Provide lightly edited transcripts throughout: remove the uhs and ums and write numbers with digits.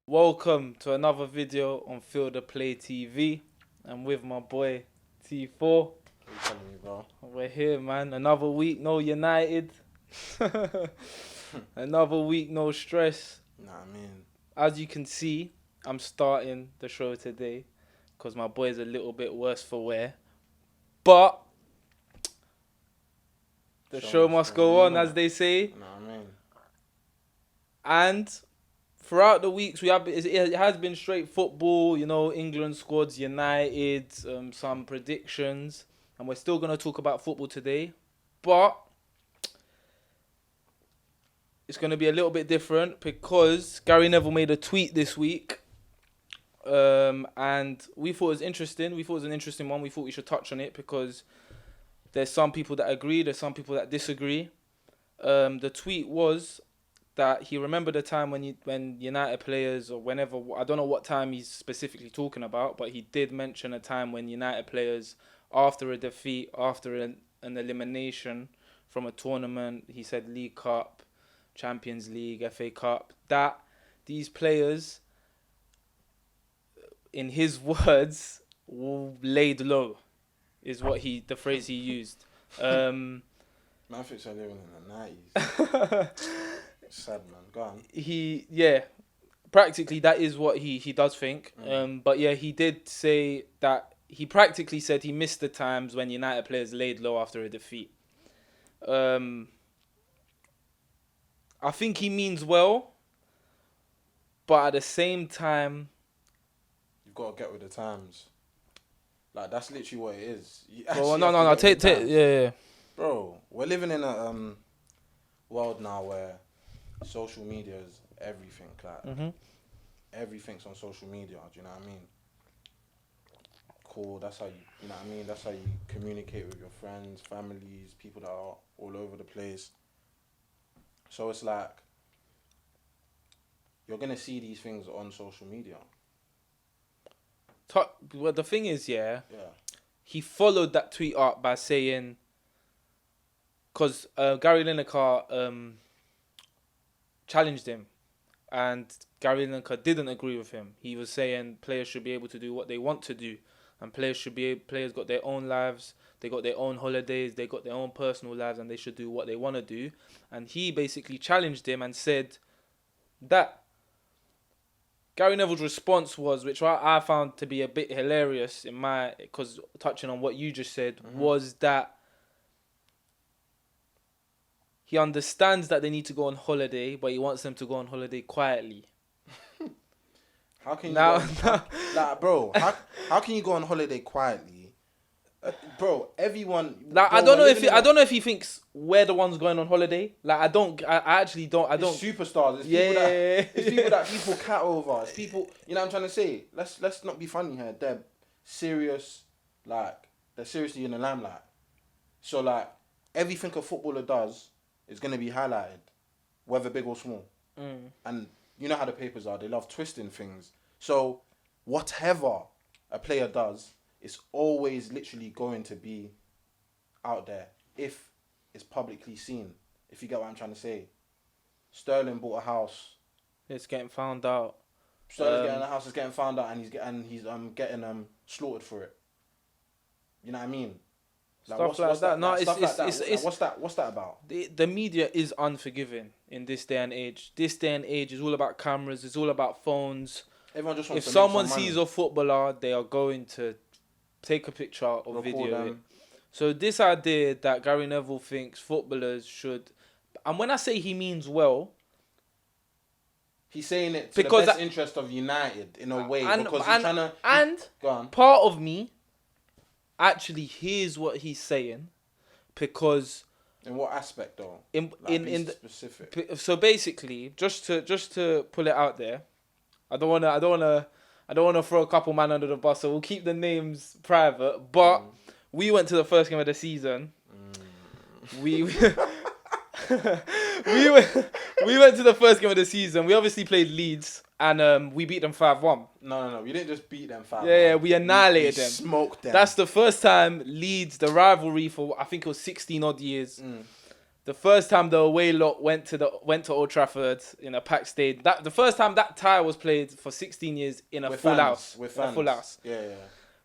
Welcome to another video on Feel the Play TV. I'm with my boy T4. What you telling me, bro? We're here, man. Another week, no United. Another week, no stress. Nah, I mean, As you can see, I'm starting the show today because my boy's a little bit worse for wear. But the show must go on, as they say. nah, I mean, And throughout the weeks, it has been straight football, you know, England squads, United, some predictions. And we're still going to talk about football today. But it's going to be a little bit different because Gary Neville made a tweet this week. And we thought it was interesting. We thought it was an interesting one. We thought we should touch on it because there's some people that agree. There's some people that disagree. The tweet was that he remembered a time when United players, or whenever, I don't know what time he's specifically talking about, but he did mention a time when United players, after a defeat, after an elimination from a tournament, he said League Cup, Champions League, FA Cup, that these players, in his words, laid low, is what the phrase he used. man thinks I'm living in the 90s. Sad, man. Go on. Practically that is what he does think. But yeah, he did say that he practically said he missed the times when United players laid low after a defeat. I think he means well, but at the same time, You've got to get with the times. Like, that's literally what it is. no. Take, yeah. Bro, we're living in a world now where social media is everything. Like, everything's on social media. Do you know what I mean? Cool. That's how you know what I mean? That's how you communicate with your friends, families, people that are all over the place. So it's like, you're going to see these things on social media. Well, the thing is, Yeah. he followed that tweet up by saying, because Gary Linekar challenged him, and Gary Neville didn't agree with him. He was saying players should be able to do what they want to do, and players got their own lives, they got their own holidays, they got their own personal lives, and they should do what they want to do. And he basically challenged him and said that Gary Neville's response was, which I found to be a bit hilarious because touching on what you just said, was that he understands that they need to go on holiday, but he wants them to go on holiday quietly. How can you how can you go on holiday quietly? Bro, everyone. Like, bro, I don't know if he thinks we're the ones going on holiday. Like, I actually don't. It's superstars. It's people that people cat over. It's people. You know what I'm trying to say? Let's not be funny here. They're serious. Like, they're seriously in the limelight. So like, everything a footballer does is gonna be highlighted, whether big or small. And you know how the papers are. They love twisting things. So whatever a player does, it's always literally going to be out there if it's publicly seen. If you get what I'm trying to say. Sterling bought a house. It's getting found out. Sterling's getting a house. It's getting found out, and he's getting slaughtered for it. You know what I mean? Like, Stuff like that. No, it's what's that about? The media is unforgiving in this day and age. This day and age is all about cameras. It's all about phones. Everyone just wants if to someone make some sees money. a footballer, they are going to take a picture or Record video them. it. So this idea that Gary Neville thinks footballers should, and when I say he means well, he's saying it to the best interest of United in a way, because he's trying to. And go on. Part of me actually hears what he's saying, because In what aspect though? in the specific. So basically, just to pull it out there, I don't wanna throw a couple man under the bus, so we'll keep the names private. But we went to the first game of the season. We we went to the first game of the season. We obviously played Leeds, and we beat them 5-1. No. We didn't just beat them 5-1. Yeah, we annihilated them. Smoked them. That's the first time Leeds, the rivalry for I think it was 16 odd years. The first time the away lot went to Old Trafford in a packed stadium. That the first time that tie was played for 16 years in a full house. With In a fans. full house. Yeah.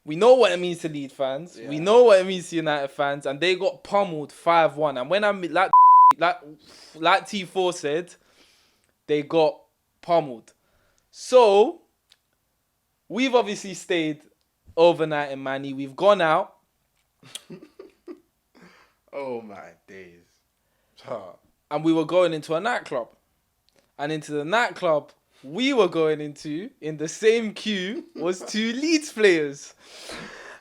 We know what it means to Leeds fans. Yeah. We know what it means to United fans, and they got pummeled 5-1. And when like T4 said, they got pummeled. So we've obviously stayed overnight in Manny. We've gone out. Oh my days. And we were going into a nightclub. And into the nightclub we were going into, in the same queue, was 2 Leeds players.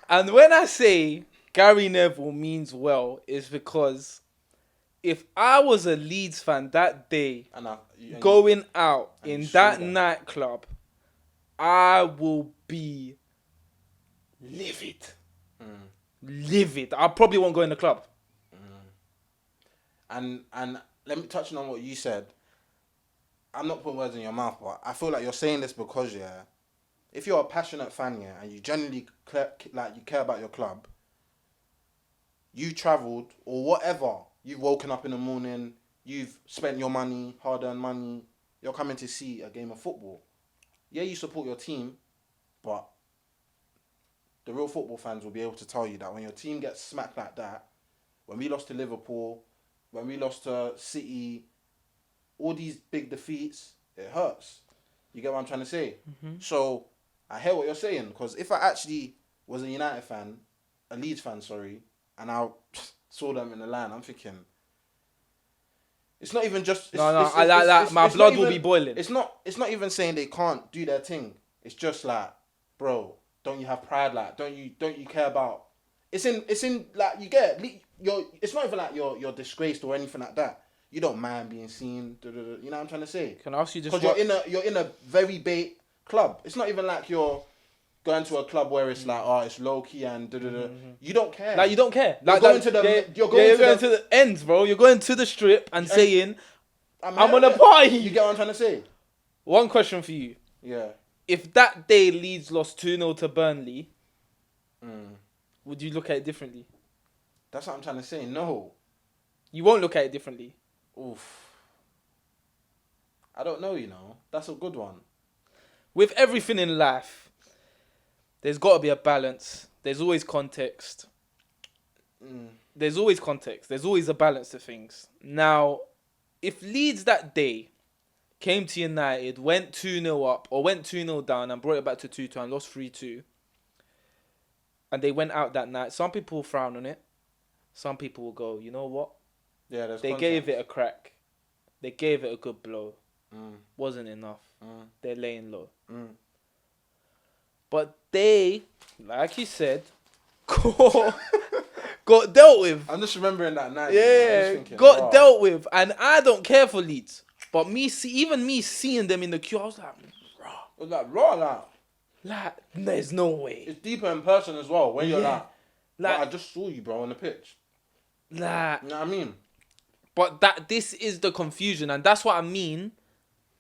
And when I say Gary Neville means well, it's because if I was a Leeds fan that day, going out in that nightclub, I will be livid. Livid. I probably won't go in the club. And let me touch on what you said. I'm not putting words in your mouth, but I feel like you're saying this because, if you're a passionate fan, and you genuinely you care about your club, you travelled or whatever, you've woken up in the morning, you've spent your money, hard-earned money, you're coming to see a game of football. Yeah, you support your team, but the real football fans will be able to tell you that when your team gets smacked like that, when we lost to Liverpool, when we lost to City, all these big defeats, it hurts. You get what I'm trying to say? Mm-hmm. So I hear what you're saying, because if I actually was a United fan, a Leeds fan, sorry, and I saw them in the line, I'm thinking, it's not even just... My blood will be boiling. It's not even saying they can't do their thing. It's just like, bro, don't you have pride? Like, don't you care about... It's in like, you get it's not even like you're disgraced or anything like that. You don't mind being seen. You know what I'm trying to say? Can I ask you just... Because you're in a very bait club. It's not even like you're going to a club where it's like, it's low key and You don't care. Like, you don't care. You're going to the ends, bro. You're going to the strip and saying, I'm on a party. You get what I'm trying to say? One question for you. Yeah. If that day Leeds lost 2-0 to Burnley, would you look at it differently? That's what I'm trying to say. No. You won't look at it differently. Oof. I don't know, That's a good one. With everything in life, there's got to be a balance. There's always context. There's always context. There's always a balance to things. Now, if Leeds that day came to United, went 2-0 up or went 2-0 down and brought it back to 2-2 and lost 3-2, and they went out that night, some people will frown on it. Some people will go, you know what? Yeah, they gave it a crack. They gave it a good blow. Wasn't enough. They're laying low. But they, like you said, got dealt with. I'm just remembering that night. Yeah, got dealt with. And I don't care for Leeds. But even me seeing them in the queue, I was like, raw. It was like, raw, like, there's no way. It's deeper in person as well. When you're like, I just saw you, bro, on the pitch. Like, you know what I mean? But this is the confusion, and that's what I mean.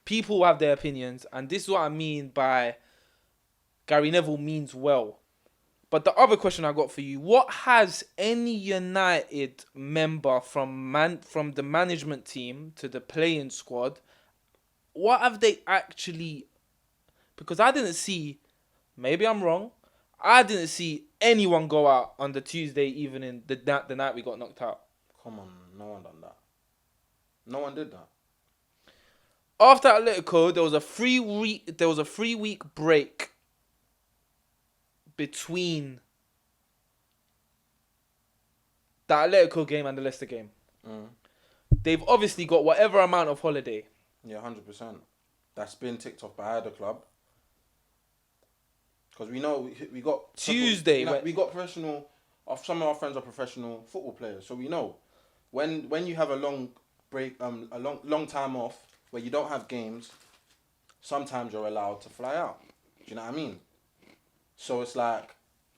People have their opinions, and this is what I mean by Gary Neville means well. But the other question I got for you, what has any United member from the management team to the playing squad, what have they actually... Because I didn't see, maybe I'm wrong, I didn't see anyone go out on the Tuesday evening, the night we got knocked out. Come on, no one done that. No one did that. After Atletico, there was a 3-week break between the Atletico game and the Leicester game. They've obviously got whatever amount of holiday. Yeah, 100%. That's been ticked off by either club. Because we know we got Tuesday. We got professional. Some of our friends are professional football players, so we know when you have a long break, a long time off where you don't have games, sometimes you're allowed to fly out. Do you know what I mean? So it's like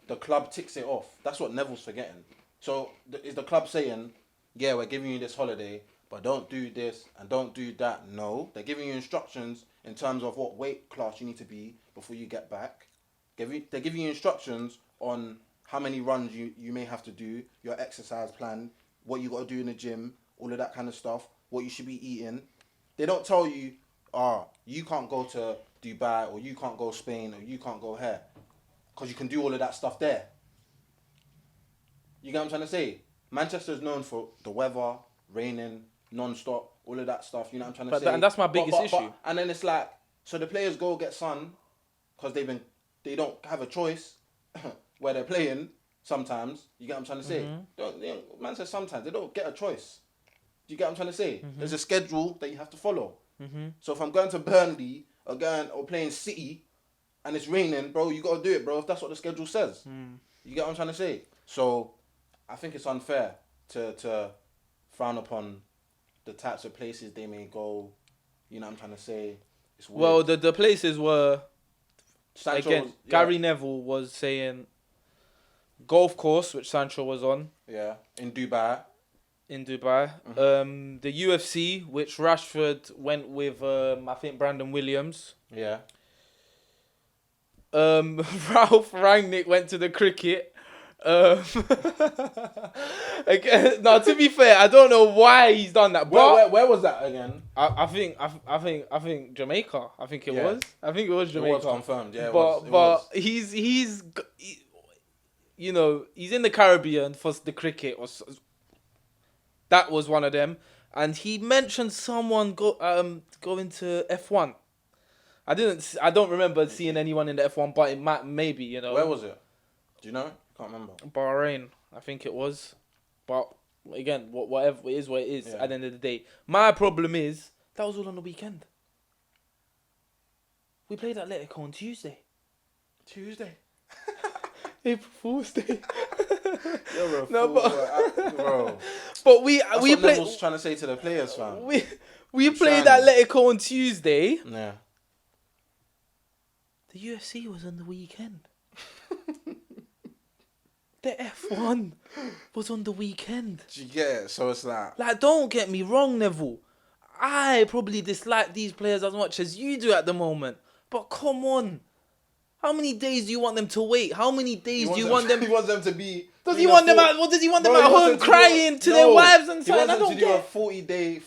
the club ticks it off. That's what Neville's forgetting. So is the club saying, yeah, we're giving you this holiday, but don't do this and don't do that? No, they're giving you instructions in terms of what weight class you need to be before you get back. They're giving you instructions on how many runs you may have to do, your exercise plan, what you got to do in the gym, all of that kind of stuff, what you should be eating. They don't tell you, you can't go to Dubai, or you can't go Spain, or you can't go here, because you can do all of that stuff there. You get what I'm trying to say? Manchester's known for the weather, raining, non-stop, all of that stuff. You know what I'm trying to say? And that's my biggest issue. And then it's like, so the players go get sun because they don't have a choice where they're playing sometimes. You get what I'm trying to say? Man says sometimes they don't get a choice. Do you get what I'm trying to say? There's a schedule that you have to follow. So if I'm going to Burnley or playing City and it's raining, bro, you got to do it, bro, if that's what the schedule says. You get what I'm trying to say? So I think it's unfair to frown upon the types of places they may go. You know what I'm trying to say? It's weird. Well, the places were, Sancho again, was, Gary Neville was saying golf course, which Sancho was on. Yeah, in Dubai. The UFC, which Rashford went with, I think, Brandon Williams. Yeah. Ralph Rangnick went to the cricket. Again, no, to be fair, I don't know why he's done that. But Where was that again? I think Jamaica. I think it was Jamaica. It was confirmed. Yeah, but he's you know, he's in the Caribbean for the cricket. That was one of them, and he mentioned someone going to F1. I don't remember seeing anyone in the F1, but it maybe, you know. Where was it? Do you know? Can't remember. Bahrain, I think it was. But again, whatever it is, what it is. Yeah. At the end of the day, my problem is that was all on the weekend. We played Atletico on Tuesday. April Fool's Day. You're a No, fool, bro. But we That's we what played. Neville's trying to say to the players, fam. We played shining. Atletico on Tuesday. Yeah. The UFC was on the weekend. The F1 was on the weekend. Do you get it? So it's like, Don't get me wrong, Neville. I probably dislike these players as much as you do at the moment. But come on. How many days do you want them to wait? How many days do you want them... He wants them to be... Does he want them at home crying to their wives and something? I don't He wants get them to do a 40-day,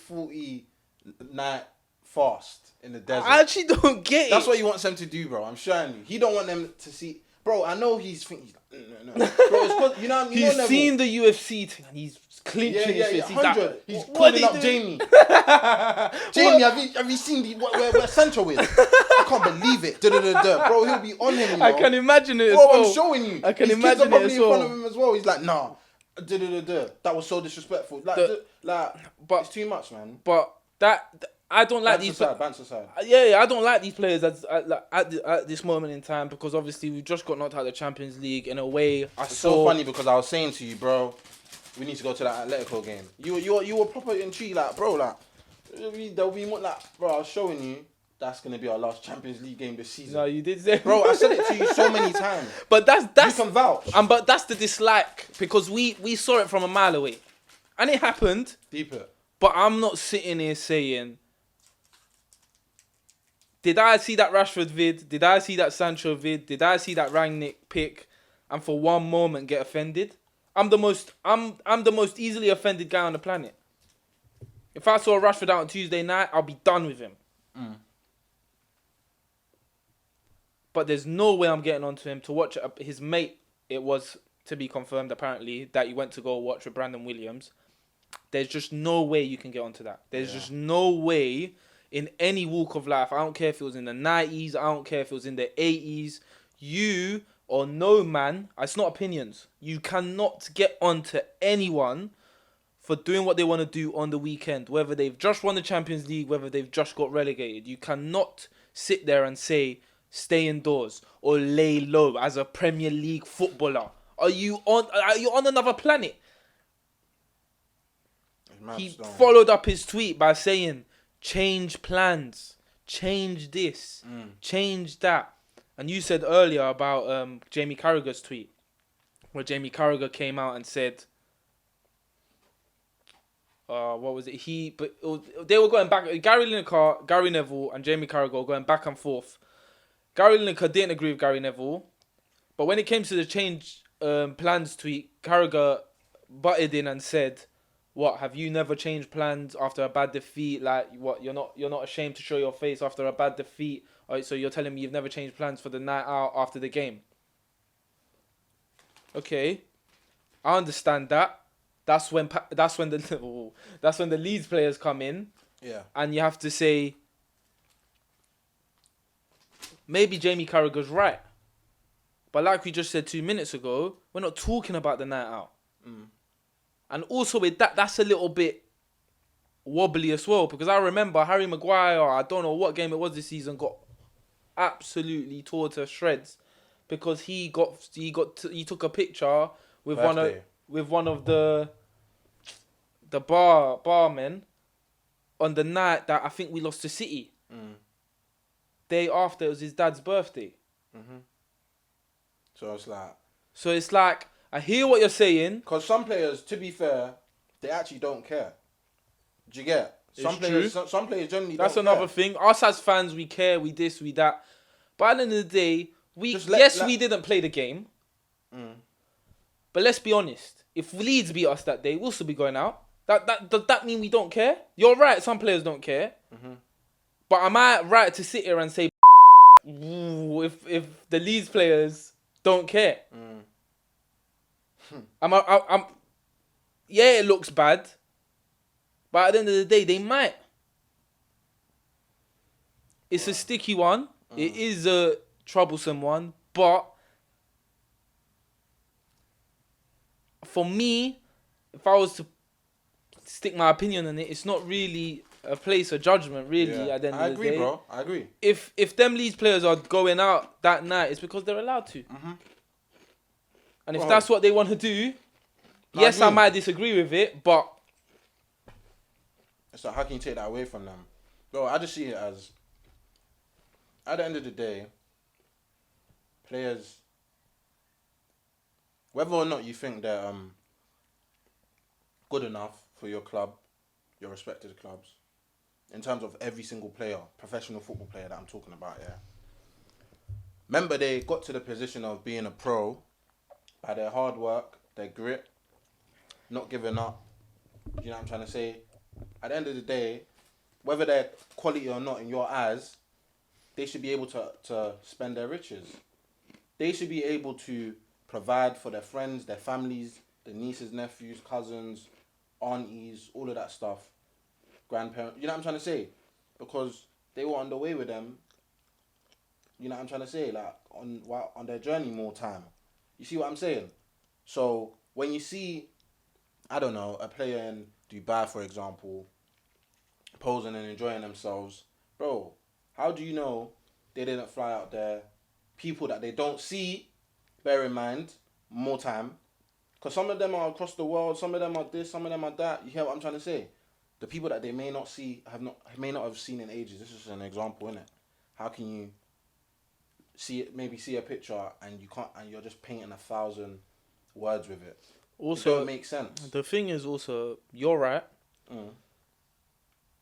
40-night fast in the desert. I actually don't get That's it. what he wants them to do, bro. I'm showing you. He don't want them to see... Bro, I know he's thinking... No. Bro, it's 'cause, you know what I mean? He's seen the UFC thing and he's clinching his fist. 100. He's what calling are up you Jamie. Jamie, have you seen where Sancho is? I can't believe it. Bro, he'll be on him, you know? I can imagine it as Bro, well. I'm showing you. I can His imagine kids are it probably as in front well. of him as well. He's like, nah. That was so disrespectful. But it's too much, man. But I don't like these. Bants aside. Yeah, I don't like these players at this moment in time because obviously we've just got knocked out of the Champions League. In a way, It's so funny because I was saying to you, bro, we need to go to that Atletico game. You were proper intrigued, like, bro, like, there'll be more, like, bro, I was showing you that's gonna be our last Champions League game this season. No, you did say, Bro, I said it to you so many times. But that's You can vouch. but that's the dislike because we saw it from a mile away, and it happened. Deep it. But I'm not sitting here saying, did I see that Rashford vid? Did I see that Sancho vid? Did I see that Rangnick pick? And for one moment get offended? I'm the most easily offended guy on the planet. If I saw Rashford out on Tuesday night, I'll be done with him. But there's no way I'm getting onto him to watch his mate. It was to be confirmed apparently that he went to go watch with Brandon Williams. There's just no way you can get onto that. There's just no way in any walk of life. I don't care if it was in the 90s. I don't care if it was in the 80s. You or no man, it's not opinions. You cannot get onto anyone for doing what they want to do on the weekend. Whether they've just won the Champions League, whether they've just got relegated. You cannot sit there and say, stay indoors or lay low as a Premier League footballer. Are you on another planet? He followed up his tweet by saying, change plans, change this, change that. And you said earlier about Jamie Carragher's tweet, where Jamie Carragher came out and said, what was it? They were going back. Gary Lineker, Gary Neville, and Jamie Carragher were going back and forth. Gary Lineker didn't agree with Gary Neville, but when it came to the change plans tweet, Carragher butted in and said, what, have you never changed plans after a bad defeat? Like, what, you're not ashamed to show your face after a bad defeat? Alright, so you're telling me you've never changed plans for the night out after the game? Okay, I understand that. That's when the Leeds players come in, Yeah. and you have to say, maybe Jamie Carragher's right, but like we just said 2 minutes ago, we're not talking about the night out. And also with that, that's a little bit wobbly as well, because I remember Harry Maguire, I don't know what game it was this season, got absolutely tore to shreds because he took a picture with one of the barmen on the night that I think we lost to City. Day after, it was his dad's birthday. So it's like, I hear what you're saying. Because some players, to be fair, they actually don't care. Do you get? Some players generally That's don't another care. thing. Us as fans, we care, we this, we that. But at the end of the day, we didn't play the game. But let's be honest. If Leeds beat us that day, we'll still be going out. Does that mean we don't care? You're right, some players don't care. But am I right to sit here and say, if the Leeds players don't care? Yeah, it looks bad. But at the end of the day, they might. It's a sticky one. It is a troublesome one. But for me, if I was to stick my opinion on it, it's not really a place of judgment, really, at the end of the day. I agree, bro. I agree. If them Leeds players are going out that night, it's because they're allowed to. And if that's what they want to do, yes, I might disagree with it, but... So how can you take that away from them? Bro, I just see it as, at the end of the day, players, whether or not you think they're good enough for your club, your respective clubs, in terms of every single player, professional football player that I'm talking about, yeah. Remember, they got to the position of being a pro by their hard work, their grit, not giving up. Do you know what I'm trying to say? At the end of the day, whether they're quality or not in your eyes, they should be able to spend their riches. They should be able to provide for their friends, their families, their nieces, nephews, cousins, aunties, all of that stuff, grandparents. You know what I'm trying to say? Because they were on the way with them. You know what I'm trying to say? Like on their journey more time. You see what I'm saying? So when you see, I don't know, a player in Dubai, for example, posing and enjoying themselves, bro, how do you know they didn't fly out there? People that they don't see, bear in mind, more time. Because some of them are across the world, some of them are this, some of them are that. You hear what I'm trying to say? The people that they may not may not have seen in ages. This is an example, innit? How can you maybe see a picture and you're just painting 1,000 words with it? Also, it don't make sense. The thing is also, you're right.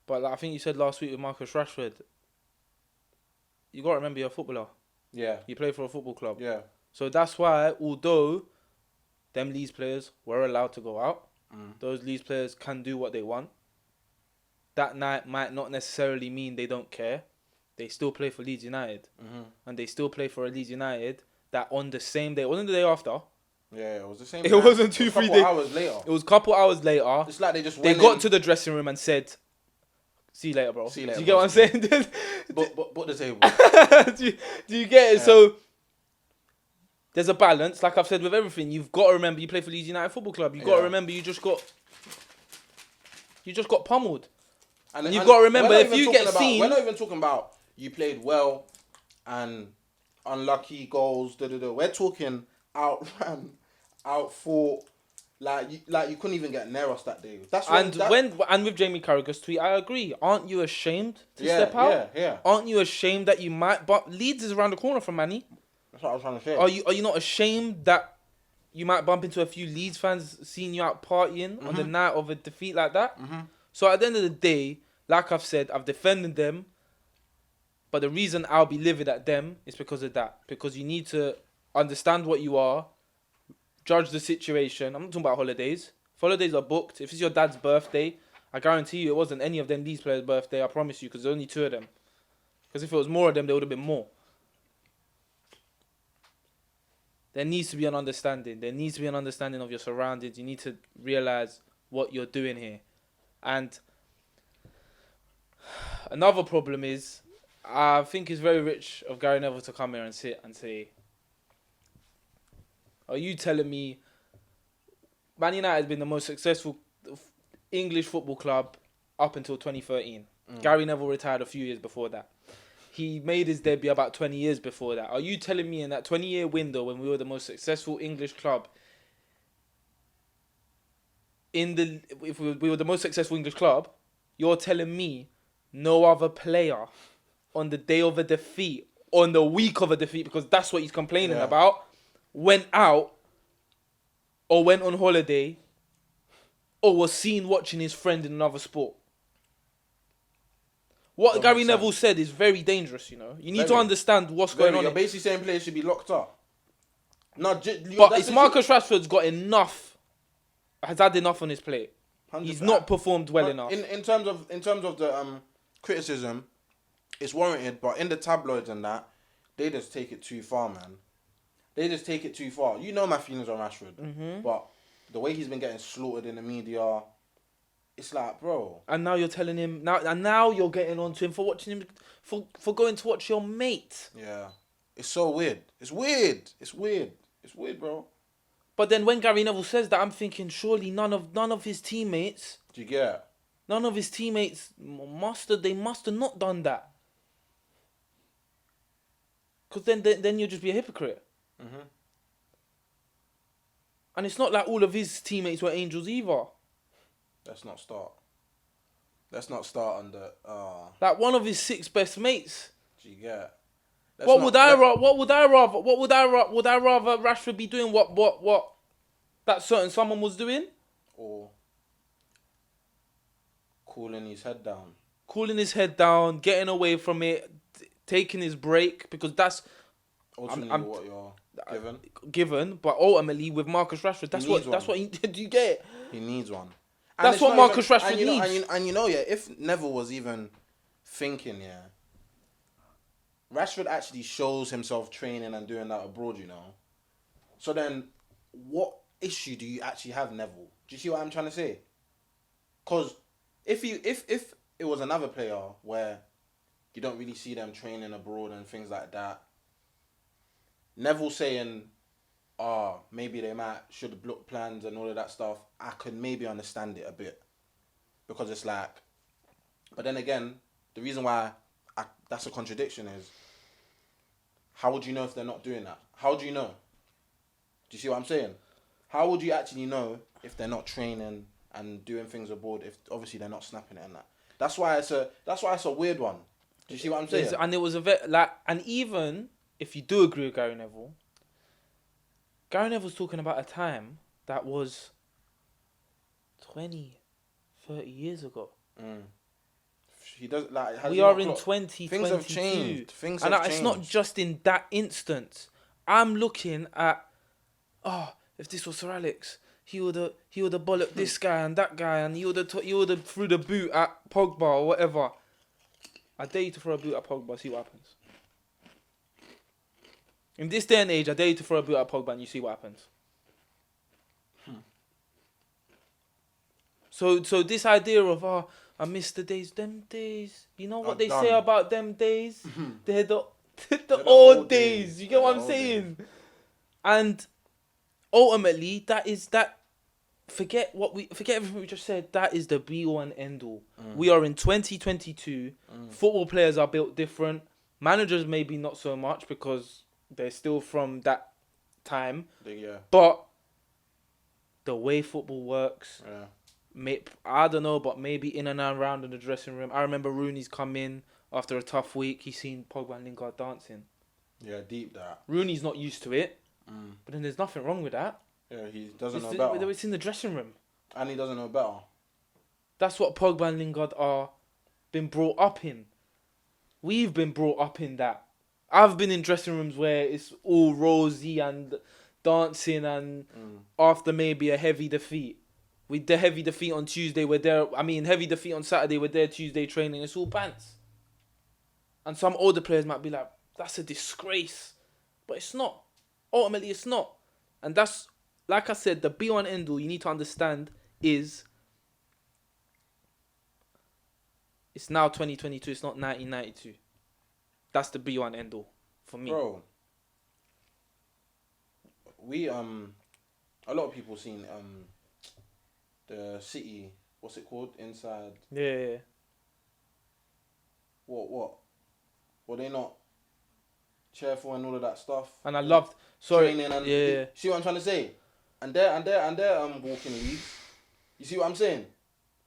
But like I think you said last week with Marcus Rashford, you got to remember you're a footballer. Yeah. You play for a football club. Yeah. So that's why, although them Leeds players were allowed to go out, those Leeds players can do what they want, that night might not necessarily mean they don't care. They still play for Leeds United. And they still play for a Leeds United that on the same day, it wasn't the day after. Yeah, it was the same. It wasn't 2-3 days. It was a couple hours later. It was a couple hours later. It's like they got to the dressing room and said, "See you later, bro." See you later, do you get what I'm saying? But the table. do you get it? Yeah. So there's a balance. Like I've said with everything, you've got to remember you play for Leeds United Football Club. You've got to remember you just got pummeled. And you've got to remember if you get seen. We're not even talking about you played well and unlucky goals. We're talking outran, outfought. Like you couldn't even get near us that day. And with Jamie Carragher's tweet, I agree. Aren't you ashamed to step out? Yeah. Aren't you ashamed that you might? But Leeds is around the corner from Manny. That's what I was trying to say. Are you not ashamed that you might bump into a few Leeds fans seeing you out partying on the night of a defeat like that? So at the end of the day, like I've said, I've defended them. But the reason I'll be livid at them is because of that. Because you need to understand what you are, judge the situation. I'm not talking about holidays. If holidays are booked, if it's your dad's birthday, I guarantee you it wasn't any of these players' birthday. I promise you, because there's only 2 of them. Because if it was more of them, there would have been more. There needs to be an understanding. There needs to be an understanding of your surroundings. You need to realize what you're doing here. And another problem is, I think it's very rich of Gary Neville to come here and sit and say, are you telling me Man United has been the most successful English football club up until 2013? Gary Neville retired a few years before that. He made his debut about 20 years before that. Are you telling me in that 20-year window when we were the most successful English club, if we were the most successful English club, you're telling me no other player on the day of a defeat, on the week of a defeat, because that's what he's complaining about, went out or went on holiday or was seen watching his friend in another sport? What Gary Neville said is very dangerous, you know. You need to understand what's going on. You're basically saying players should be locked up. But it's Marcus Rashford's got enough, has had enough on his plate. He's not performed well enough. In terms of the criticism, it's warranted, but in the tabloids and that, they just take it too far, man. They just take it too far. You know my feelings on Rashford, but the way he's been getting slaughtered in the media, it's like, bro. And now you're telling him now you're getting on to him for watching him for going to watch your mate. Yeah, it's so weird. It's weird. It's weird. It's weird, bro. But then when Gary Neville says that, I'm thinking surely none of his teammates. Do you get it? None of his teammates must have not done that. Because then you'll just be a hypocrite. And it's not like all of his teammates were angels either. Let's not start on the. Like one of his 6 best mates. Do you get it? What would I rather Rashford be doing what that certain someone was doing? Or cooling his head down. Cooling his head down, getting away from it, taking his break, because that's ultimately what you're given. But ultimately with Marcus Rashford, that's what he do you get it? He needs one. That's what Marcus Rashford needs. And you know, if Neville was even thinking, Rashford actually shows himself training and doing that abroad, you know. So then, what issue do you actually have, Neville? Do you see what I'm trying to say? Because if it was another player where you don't really see them training abroad and things like that, Neville saying, maybe they should have blocked plans and all of that stuff, I could maybe understand it a bit. Because it's like, but then again, the reason why that's a contradiction is, how would you know if they're not doing that? How do you know? Do you see what I'm saying? How would you actually know if they're not training and doing things abroad if obviously they're not snapping it and that? That's why it's a weird one. Do you see what I'm saying? And it was and even if you do agree with Gary Neville's talking about a time that was 20, 30 years ago. He does we are in 2022. Things have changed. And it's not just in that instance. I'm looking at, if this was Sir Alex, he would have bollocked this guy and that guy, and he would have threw the boot at Pogba or whatever. I dare you to throw a boot at Pogba, see what happens. In this day and age, I dare you to throw a boot at Pogba and you see what happens. So this idea of, I miss the days, them days. You know what they say about them days? They're the old days. You get what I'm saying? And ultimately, forget everything we just said. That is the be all and end all. We are in 2022. Football players are built different. Managers maybe not so much because they're still from that time. But the way football works, I don't know, but maybe in and around in the dressing room. I remember Rooney's come in after a tough week. He's seen Pogba and Linekar dancing. Yeah, deep that. Rooney's not used to it. But then there's nothing wrong with that. Yeah, he doesn't know better. It's in the dressing room. And he doesn't know better. That's what Pogba and Lingard are been brought up in. We've been brought up in that. I've been in dressing rooms where it's all rosy and dancing and after maybe a heavy defeat. With the heavy defeat on Tuesday, we're there. I mean, heavy defeat on Saturday, we're there Tuesday training. It's all pants. And some older players might be like, that's a disgrace. But it's not. Ultimately, it's not. And that's, like I said, the be on end all you need to understand is it's now 2022. It's not 1992. That's the be on end all for me. Bro, we, a lot of people seen, the City, what's it called? Inside. Yeah. What? Were they not cheerful and all of that stuff? And I loved training and yeah. See what I'm trying to say? And they're walking leagues. You see what I'm saying?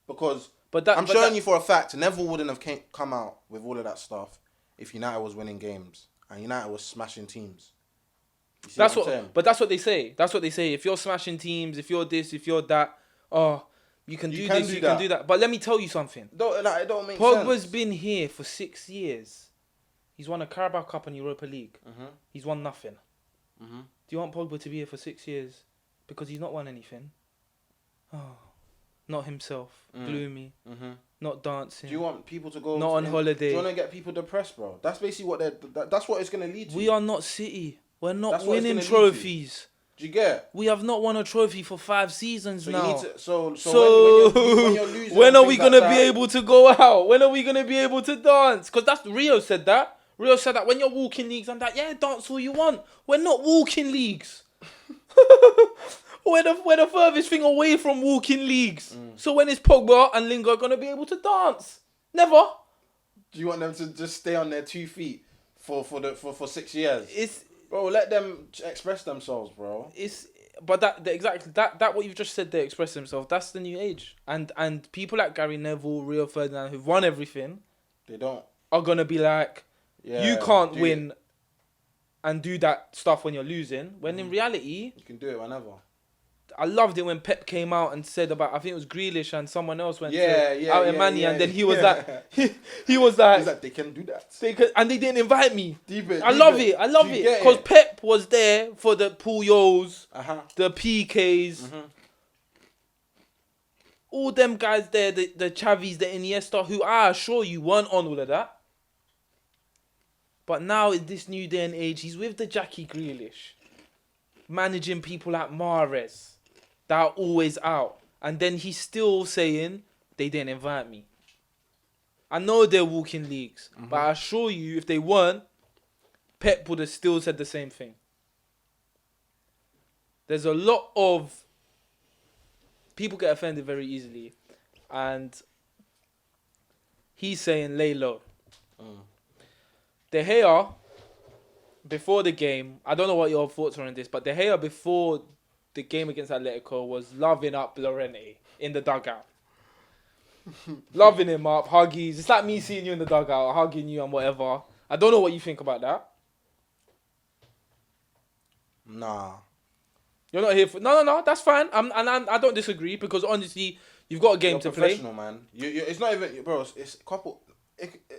Because I'm showing you for a fact, Neville wouldn't have come out with all of that stuff if United was winning games and United was smashing teams. You see that's what I'm saying? But that's what they say. That's what they say. If you're smashing teams, if you're this, if you're that, you can do this, you can do that. But let me tell you something. It don't make sense. Pogba's been here for 6 years. He's won a Carabao Cup and Europa League. He's won nothing. Do you want Pogba to be here for 6 years? Because he's not won anything. Oh, not himself. Gloomy. Not dancing. Do you want people to go... Not on holiday. Do you want to get people depressed, bro? That's basically what that's what it's going to lead to. We are not City. We're not winning trophies. Do you get? We have not won a trophy for 5 seasons now. You need to, so when you're losing, when are we going to be able to go out? When are we going to be able to dance? Because that's Rio said that. Rio said that when you're walking leagues and that, yeah, dance all you want. We're not walking leagues. We're the furthest thing away from walking leagues. So when is Pogba and Linekar going to be able to dance? Never. Do you want them to just stay on their 2 feet for 6 years? Bro, let them express themselves, bro. But that what you've just said there, express themselves. That's the new age, and people like Gary Neville, Rio Ferdinand, who've won everything, are gonna be like, you can't win, and do that stuff when you're losing. When in reality, you can do it whenever. I loved it when Pep came out and said about, I think it was Grealish and someone else went out in Manny, and then he was like, he was like, he's like, they can do that. And they didn't invite me. I love it because Pep was there for the Puyols, the PKs, all them guys there, the Xavis, the Iniesta, who I assure you weren't on all of that. But now in this new day and age, he's with the Jackie Grealish, managing people like Mahrez that are always out. And then he's still saying, they didn't invite me. I know they're walking leagues, but I assure you, if they weren't, Pep would have still said the same thing. There's a lot of... people get offended very easily. And he's saying, lay low. De Gea, before the game, I don't know what your thoughts are on this, but De Gea before the game against Atletico was loving up Llorente in the dugout. Loving him up, huggies. It's like me seeing you in the dugout, hugging you and whatever. I don't know what you think about that. Nah. You're not here for... No, that's fine. I don't disagree because honestly, you've got a game to play. Professional, man. It's not even... Bro, it's a couple...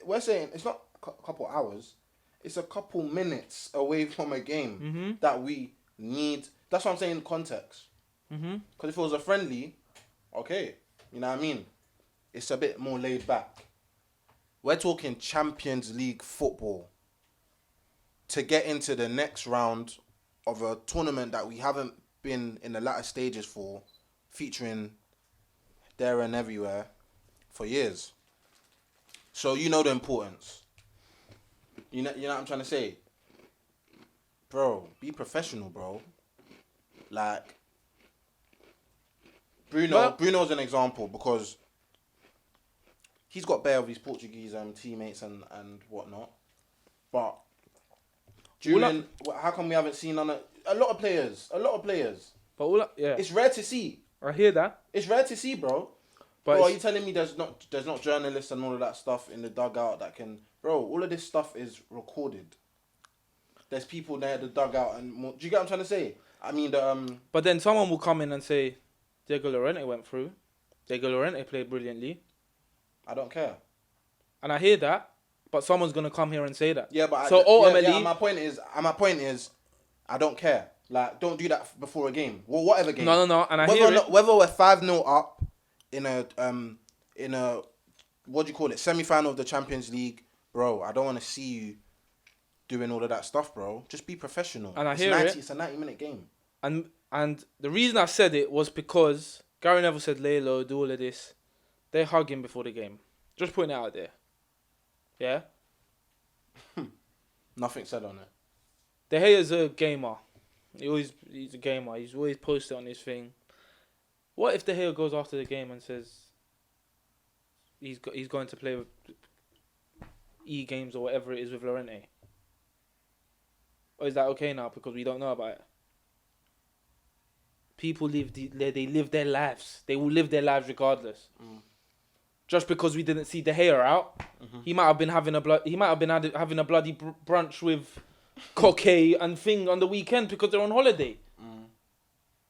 we're saying it's not a couple hours. It's a couple minutes away from a game that we need. That's what I'm saying in context. Because if it was a friendly, okay, you know what I mean? It's a bit more laid back. We're talking Champions League football to get into the next round of a tournament that we haven't been in the latter stages for, featuring there and everywhere for years. So you know the importance. You know what I'm trying to say? Bro, be professional, bro. Like, Bruno's an example because he's got bare of his Portuguese teammates and whatnot. But how come we haven't seen a lot of players? But it's rare to see. I hear that. It's rare to see, bro. But bro, are you telling me there's not journalists and all of that stuff in the dugout that can... Bro, all of this stuff is recorded. There's people there at the dugout and more. Do you get what I'm trying to say? I mean, But then someone will come in and say, Diego Llorente went through. Diego Llorente played brilliantly. I don't care. And I hear that, but someone's going to come here and say that. Yeah, but... So ultimately... my point is, I don't care. Like, don't do that before a game. Well, whatever game. No, and I hear it. Whether we're 5-0 up in a what do you call it, semi-final of the Champions League, bro. I don't want to see you doing all of that stuff, bro. Just be professional. And I hear it. It's a 90-minute game. And the reason I said it was because Gary Neville said lay low, do all of this. They hug him before the game. Just putting it out there. Yeah? Nothing said on it. De Gea's a gamer. He's a gamer. He's always posted on his thing. What if De Gea goes after the game and says he's going to play with E-games or whatever it is with Llorente? Or is that okay now because we don't know about it? People they live their lives. They will live their lives regardless. Just because we didn't see De Gea out, he might have been having a bloody brunch with Coquet and thing on the weekend because they're on holiday.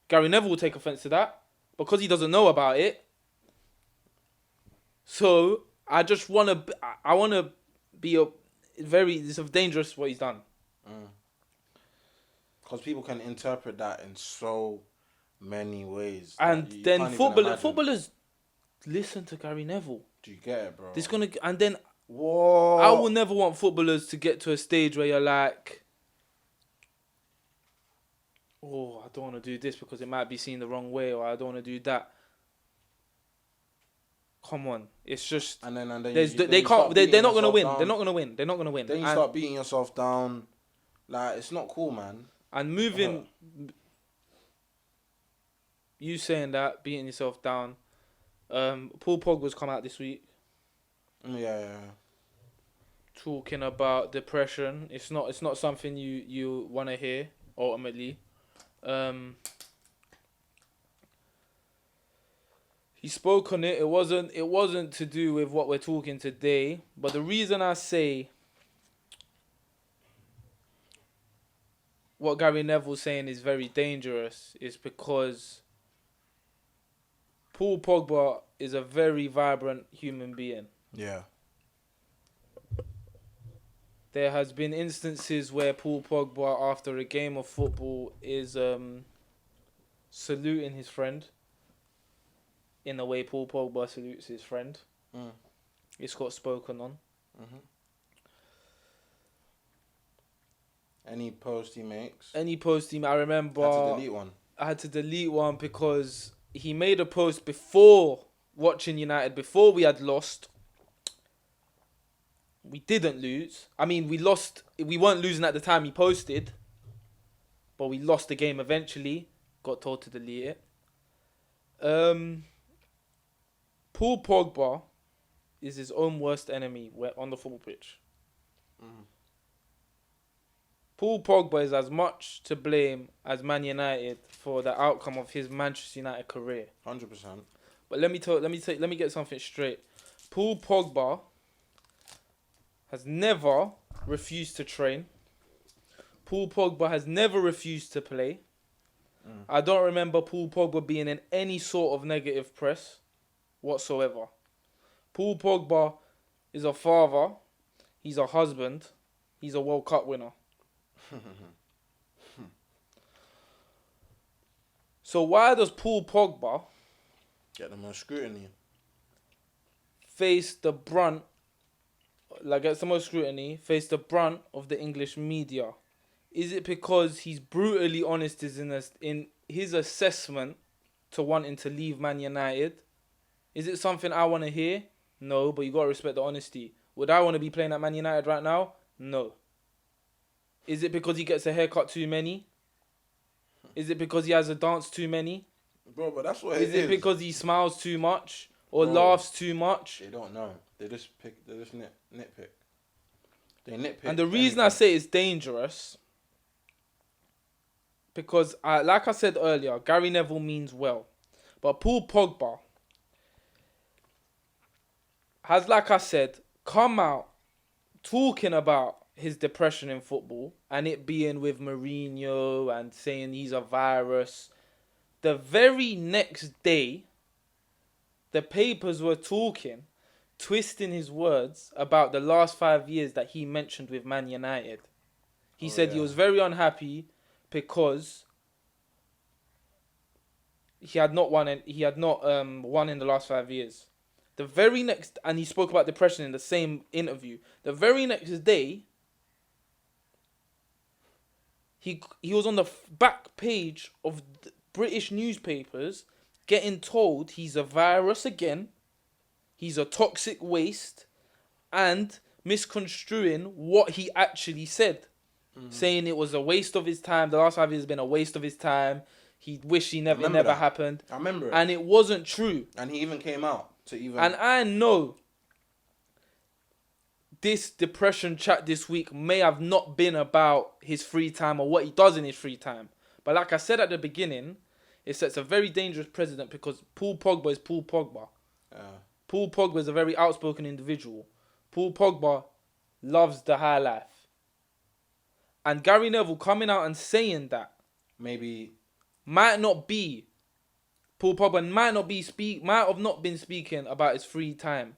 Gary Neville will take offense to that because he doesn't know about it. So I just want to be it's dangerous what he's done. Because people can interpret that in so many ways. And then footballers listen to Gary Neville. Do you get it, bro? Whoa. I will never want footballers to get to a stage where you're like, oh, I don't want to do this because it might be seen the wrong way, or I don't want to do that. Come on, it's just. And then they're not gonna win. They're not gonna win. They're not gonna win. Then you start beating yourself down. Like, it's not cool, man. And moving, you saying that, beating yourself down. Paul Pogba's come out this week. Yeah. Talking about depression. It's not something you want to hear ultimately. He spoke on it. It wasn't to do with what we're talking today. But the reason I say what Gary Neville's saying is very dangerous is because Paul Pogba is a very vibrant human being. Yeah. There has been instances where Paul Pogba, after a game of football, is saluting his friend in the way Paul Pogba salutes his friend. It's got spoken on. Any post he makes? I remember... I had to delete one because he made a post before watching United, before we had lost. We didn't lose. I mean, we lost. We weren't losing at the time he posted. But we lost the game eventually. Got told to delete it. Paul Pogba is his own worst enemy on the football pitch. Paul Pogba is as much to blame as Man United for the outcome of his Manchester United career. 100%. But let me get something straight. Paul Pogba has never refused to train. Paul Pogba has never refused to play. I don't remember Paul Pogba being in any sort of negative press whatsoever. Paul Pogba is a father. He's a husband. He's a World Cup winner. So why does Paul Pogba get the most scrutiny? Face the brunt of the English media? Is it because he's brutally honest in his assessment to wanting to leave Man United? Is it something I want to hear? No, but you got to respect the honesty. Would I want to be playing at Man United right now? No. Is it because he gets a haircut too many? Is it because he has a dance too many? Bro, but that's what it is. Is it because he smiles too much or laughs too much? They don't know. They just nitpick. They nitpick. And the reason I say it's dangerous, because like I said earlier, Gary Neville means well. But Paul Pogba has, like I said, come out talking about his depression in football and it being with Mourinho and saying he's a virus. The very next day, the papers were talking, twisting his words about the last 5 years that he mentioned with Man United. He said he was very unhappy because he had not won won in the last 5 years. The very next, and he spoke about depression in the same interview. The very next day, he was on the back page of British newspapers getting told he's a virus again, he's a toxic waste, and misconstruing what he actually said. Saying it was a waste of his time. The last 5 years has been a waste of his time. He wished it never happened. I remember it. And it wasn't true. And he even came out to even... And I know this depression chat this week may have not been about his free time or what he does in his free time. But like I said at the beginning, it sets a very dangerous precedent because Paul Pogba is Paul Pogba. Paul Pogba is a very outspoken individual. Paul Pogba loves the high life. And Gary Neville coming out and saying that maybe might not be Paul Pogba might have not been speaking about his free time.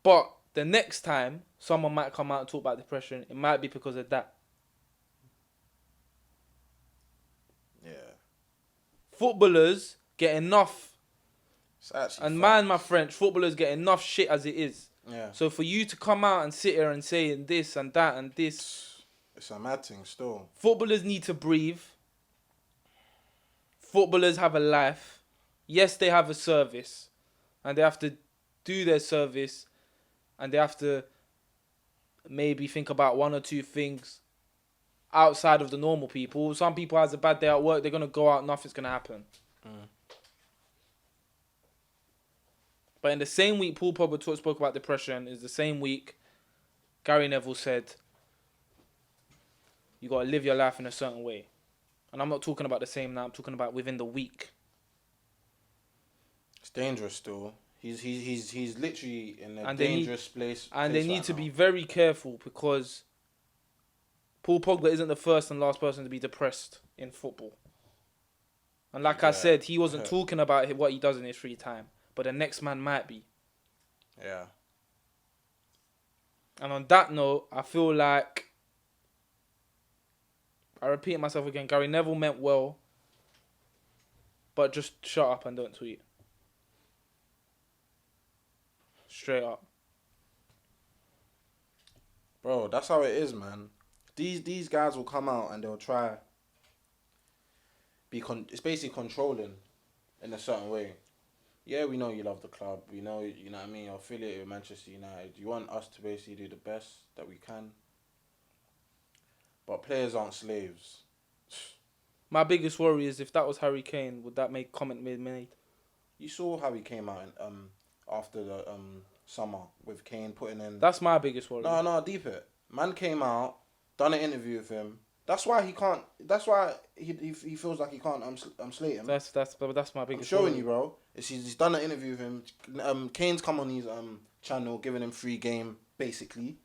But the next time someone might come out and talk about depression, it might be because of that. Yeah. Footballers get enough, and fact. my French, footballers get enough shit as it is. Yeah. So for you to come out and sit here and say this and that and this, it's a mad thing still. Footballers need to breathe. Footballers have a life. Yes, they have a service, and they have to do their service, and they have to maybe think about one or two things outside of the normal people. Some people has a bad day at work, they're gonna go out, nothing's gonna happen. But in the same week Paul Pogba spoke about depression is the same week Gary Neville said you gotta live your life in a certain way. And I'm not talking about the same now, I'm talking about within the week. It's dangerous still. He's literally in a dangerous place. And they need to be very careful because Paul Pogba isn't the first and last person to be depressed in football. And like I said, he wasn't talking about what he does in his free time. But the next man might be. Yeah. And on that note, I feel like, I repeat myself again, Gary Neville meant well, but just shut up and don't tweet. Straight up. Bro, that's how it is, man. These guys will come out and they'll try it's basically controlling in a certain way. Yeah, we know you love the club. We know, you know what I mean, you're affiliated with Manchester United. You want us to basically do the best that we can. But players aren't slaves. My biggest worry is if that was Harry Kane, would that make comment made? You saw how he came out after the summer with Kane putting in... That's my biggest worry. No, deep it. Man came out, done an interview with him. That's why he can't... That's why he feels like he can't slate him. That's my biggest I'm showing worry. you, bro. He's done an interview with him. Kane's come on his channel, giving him free game, basically.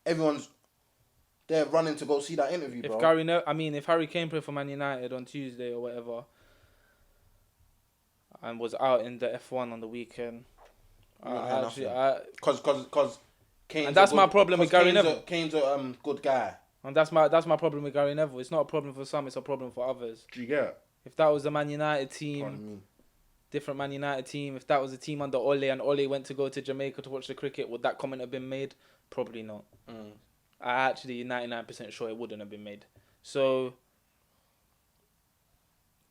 Everyone's... They're running to go see that interview, bro. If Harry Kane played for Man United on Tuesday or whatever, and was out in the F1 on the weekend, because Kane's... And that's my problem with Gary Neville. Kane's a good guy. And that's my problem with Gary Neville. It's not a problem for some, it's a problem for others. Do you get it? If that was a Man United team, different Man United team, if that was a team under Ole and Ole went to go to Jamaica to watch the cricket, would that comment have been made? Probably not. I actually 99% sure it wouldn't have been made. So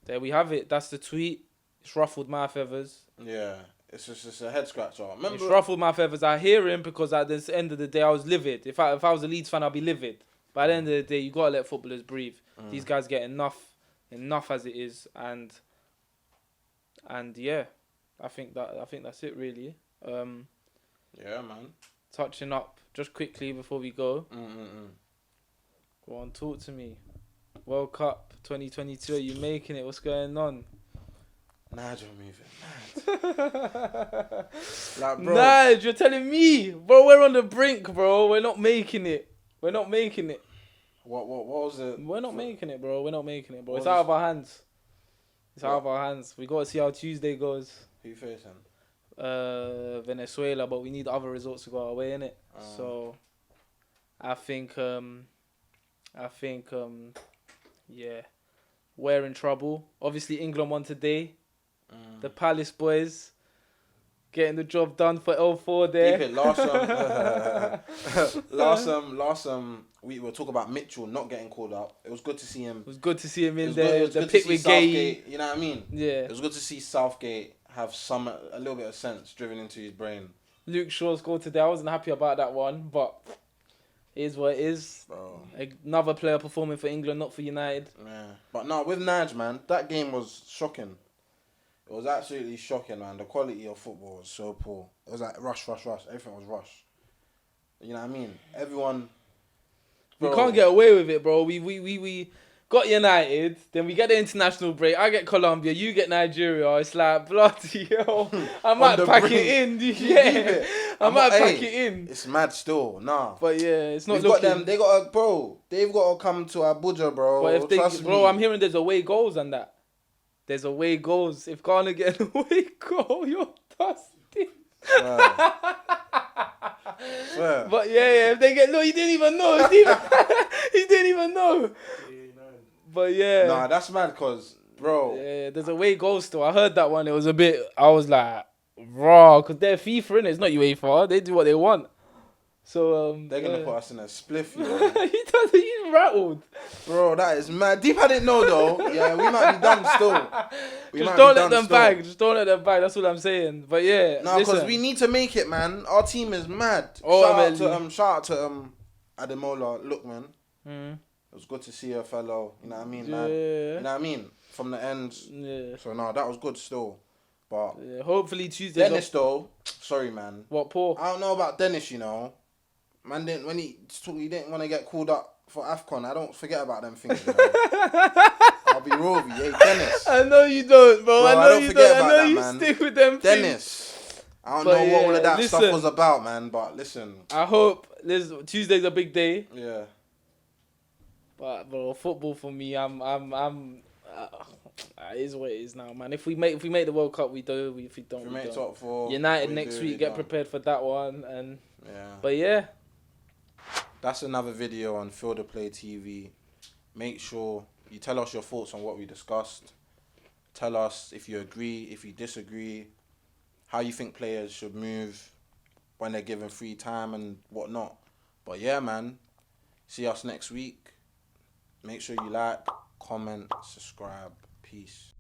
there we have it. That's the tweet. It's ruffled my feathers. Yeah, it's just a head scratcher. Remember, it's ruffled my feathers. I hear him because at the end of the day I was livid. If I was a Leeds fan, I'd be livid. But at the end of the day, you gotta let footballers breathe. These guys get enough as it is, and yeah, I think that's it really. Yeah, man. Touching up just quickly before we go. Go on, talk to me. World Cup 2022, are you making it? What's going on? Nigel moving mad. Like, bro. Nigel, you're telling me, bro. We're on the brink, bro. We're not making it. What was it? We're not making it, bro. It's out of our hands. Out of our hands. We got to see how Tuesday goes. Who you facing? Venezuela, but we need other results to go our way, innit? So I think I think, yeah, we're in trouble. Obviously, England won today. The Palace boys getting the job done for L4 there. Keep it last we were talking about Mitchell not getting called up. It was good to see him. It was good to see him It in was there. good, it was The good pick to see with Gay. Southgate. You know what I mean? Yeah. It was good to see Southgate have a little bit of sense driven into his brain. Luke Shaw scored today. I wasn't happy about that one, but it is what it is. Bro. Another player performing for England, not for United. Yeah. But no, with Nige, man, that game was shocking. It was absolutely shocking, man. The quality of football was so poor. It was like rush. Everything was rush. You know what I mean? Everyone. We Bro. can't get away with it, bro. We got United, then we get the international break. I get Colombia, you get Nigeria. It's like bloody hell. I might the pack brink. it in. Yeah, I might pack it in. It's mad still, nah. But yeah, it's not We've looking. got them. They got a bro. They've got to come to Abuja, bro. But if they, Trust bro, me. I'm hearing there's away goals and that. There's away goals. If Ghana get an away goal, you're dusty. Swear. But yeah, if they get he didn't even know. He didn't even know. But yeah. Nah, that's mad, cause bro. Yeah, there's away goals still. I heard that one. It was a bit. I was like, raw, cause they're FIFA, innit? It's not UEFA. They do what they want. So They're gonna put us in a spliff, you know. He's rattled. Bro, that is mad. Deep, I didn't know though. Yeah, we might be done still. Just don't let them bag. Just don't let them bag. That's what I'm saying. But yeah, no, because we need to make it, man. Our team is mad. Oh, shout out to Ademola. Look, man. Mm. It was good to see a fellow. You know what I mean, Yeah. man. You know what I mean. From the ends. Yeah. So no, that was good still. But Yeah. Hopefully Tuesday. Dennis though, sorry, man. What, Paul? I don't know about Dennis. You know, man didn't when he didn't want to get called up for AFCON. I don't forget about them things. You know? I'll be real with you. Hey, Dennis. I know you don't, bro. I know don't you forget don't. I about know that, you man. stick with them. Dennis. I don't But know what all yeah, of that stuff listen. was about, man. But listen. I hope Tuesday's a big day. Yeah. But bro, football for me, it is what it is now, man. If we make the World Cup, we do. If we don't, If we we make don't. top four. United we next do, week. we Get don't. prepared for that one. And Yeah. but yeah, That's another video on Field of Play TV. Make sure you tell us your thoughts on what we discussed. Tell us if you agree, if you disagree, how you think players should move when they're given free time and whatnot. But yeah, man, see us next week. Make sure you like, comment, subscribe. Peace.